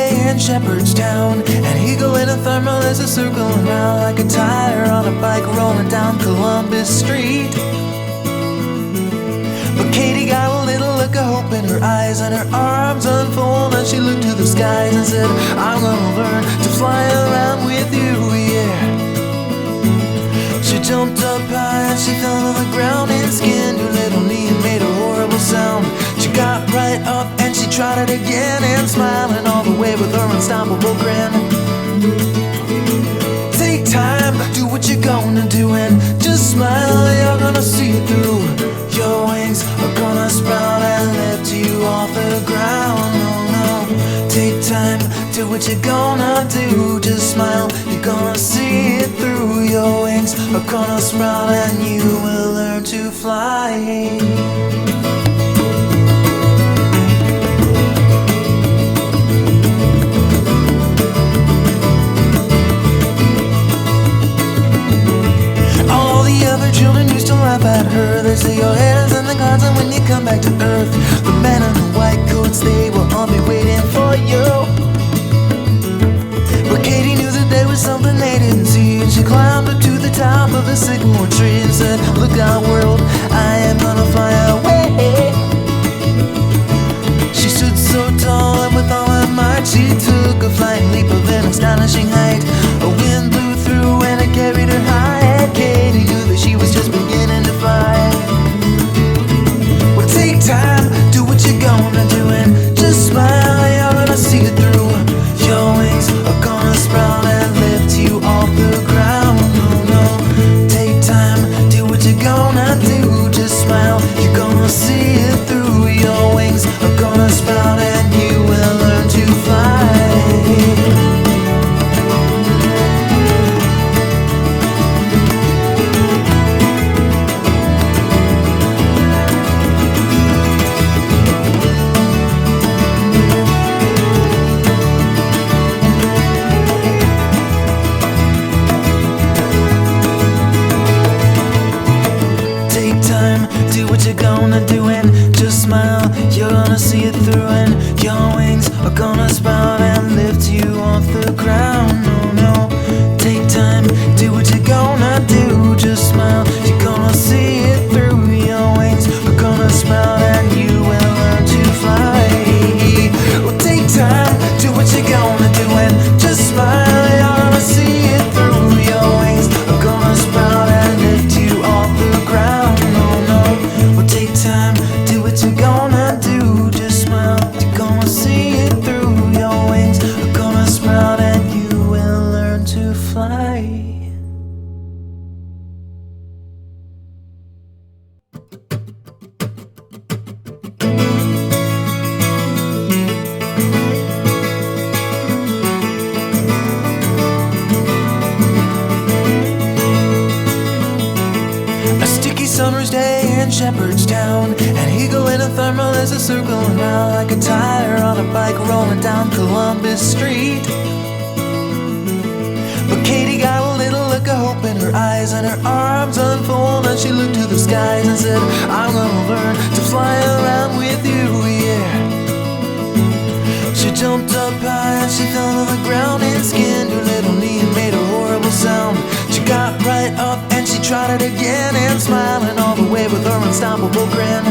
day in Shepherdstown. An eagle in a thermal is a circling round like a tire on a bike rolling down Columbus Street. But Katie got a little look of hope in her eyes, and her arms unfold and she looked to the skies and said, I'm gonna learn to fly around with you, yeah. She jumped up high and she fell to the ground and skinned her little knee and made a horrible sound. She got right up and she tried it again, and smiling all the way with her unstoppable grin. Take time, do what you're gonna do, and just smile, you're gonna see it through. Your wings are gonna sprout and lift you off the ground. No, no, take time, do what you're gonna do, just smile, you're gonna see it through. Your wings are gonna sprout and you will learn to fly. Children used to laugh at her. They say your head is in the clouds, and when you come back to earth, the men in the white coats, they will all be waiting for you. But Katie knew that there was something they didn't see, and she climbed up to the top of the sycamore tree and said, look out world, I am gonna fly away. She stood so tall and with all her might she took a flying leap of an astonishing height. A wind blew through and it carried her high, and Katie knew that she was just beginning to fly. Well, take time, do what you're gonna do, and just smile, you're gonna see it through. Your wings are gonna sprout and lift you off the ground. No, no, take time, do what you're gonna do, just smile, you're gonna see it through. Your wings are gonna sprout and you will learn to fly. You're gonna do and just smile, you're gonna see it through, and your wings are gonna sprout and lift you off the ground. No, no, take time, do what you're gonna do, just smile, you're gonna see it through. Your wings are gonna sprout and you will learn to fly. Well, take time, do what you're gonna do, and just smile, you're gonna see it through. Your wings are gonna sprout and lift you off the ground. No, no, take time, do what you're gonna do, just smile, you're gonna see it through. Your wings are gonna sprout and you will learn to fly. Summer's day in Shepherdstown. An eagle in a thermal is a circling round like a tire on a bike rolling down Columbus Street. But Katie got a little look of hope in her eyes, and her arms unfold and she looked to the skies and said, I'm gonna learn to fly around with you, yeah. She jumped up high and she fell to the ground and skinned her little knee and made a horrible sound. She got right up and she tried it again, and smiling all the way with her unstoppable grin.